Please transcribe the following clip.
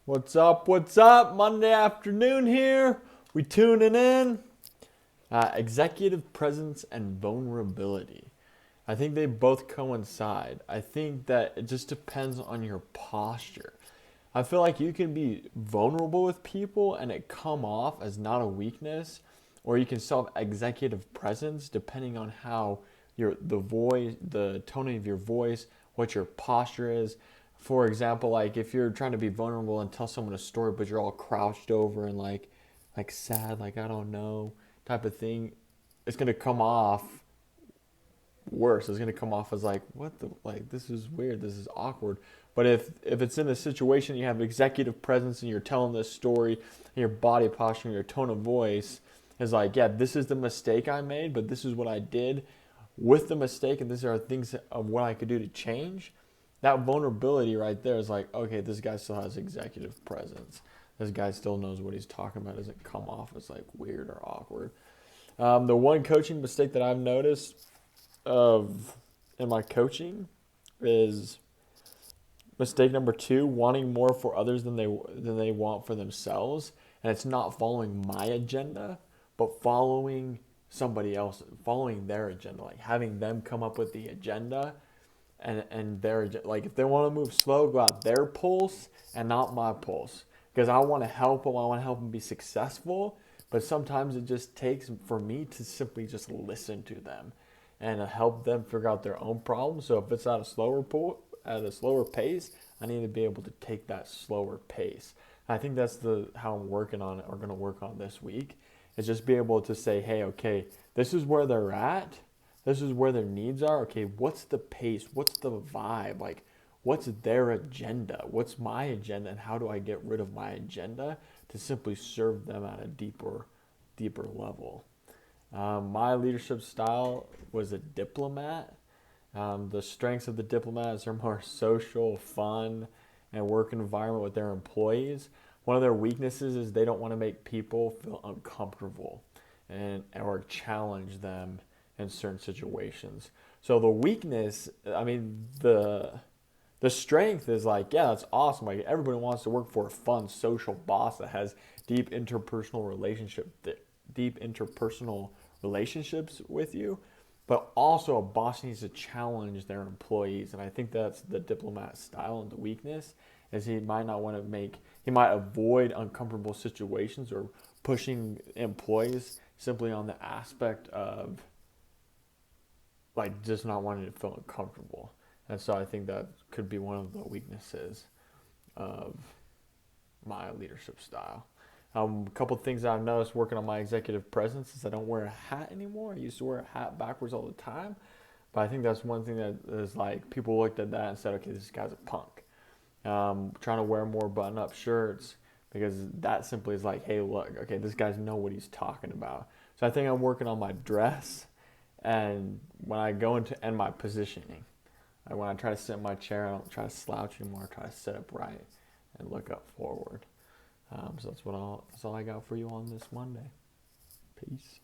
What's up? What's up? Monday afternoon here. We tuning in. Executive presence and vulnerability. I think they both coincide. I think that it just depends on your posture. I feel like you can be vulnerable with people and it come off as not a weakness, or you can still have executive presence depending on how the voice, the tone of your voice, what your posture is. For example, like if you're trying to be vulnerable and tell someone a story, but you're all crouched over and like sad, like I don't know, type of thing, it's gonna come off worse. It's gonna come off as like, what the, like, this is weird, this is awkward. But if it's in a situation you have executive presence and you're telling this story, and your body posture and your tone of voice is like, yeah, this is the mistake I made, but this is what I did with the mistake, and these are things of what I could do to change. That vulnerability right there is like, okay, this guy still has executive presence. This guy still knows what he's talking about. It doesn't come off as like weird or awkward. The one coaching mistake that I've noticed of in my coaching is mistake number 2: wanting more for others than they want for themselves, and it's not following my agenda, but following somebody else, following their agenda, like having them come up with the agenda and their, like, if they want to move slow, go at their pulse and not my pulse, because I want to help them. I want to help them be successful, but sometimes it just takes for me to simply just listen to them and help them figure out their own problems. So if it's at a slower pace, I need to be able to take that slower pace. I think that's how I'm working on it, or going to work on this week, is just be able to say, hey, okay, this is where they're at. This is where their needs are. Okay, what's the pace? What's the vibe? Like, what's their agenda? What's my agenda? And how do I get rid of my agenda to simply serve them at a deeper level? My leadership style was a diplomat. The strengths of the diplomat is they're more social, fun, and work environment with their employees. One of their weaknesses is they don't want to make people feel uncomfortable or challenge them in certain situations. So the weakness, I mean, the strength is like, yeah, that's awesome. Like, everybody wants to work for a fun, social boss that has deep interpersonal relationships with you. But also, a boss needs to challenge their employees, and I think that's the diplomat style. And the weakness is he might avoid uncomfortable situations or pushing employees simply on the aspect of like just not wanting to feel uncomfortable. And so I think that could be one of the weaknesses of my leadership style. A couple of things I've noticed working on my executive presence is I don't wear a hat anymore. I used to wear a hat backwards all the time. But I think that's one thing that is like, people looked at that and said, okay, this guy's a punk. Trying to wear more button-up shirts, because that simply is like, hey, look, okay, this guy's know what he's talking about. So I think I'm working on my dress, and when I go into my positioning, like when I try to sit in my chair, I don't try to slouch anymore. I try to sit upright and look up forward. So that's all I got for you on this Monday. Peace.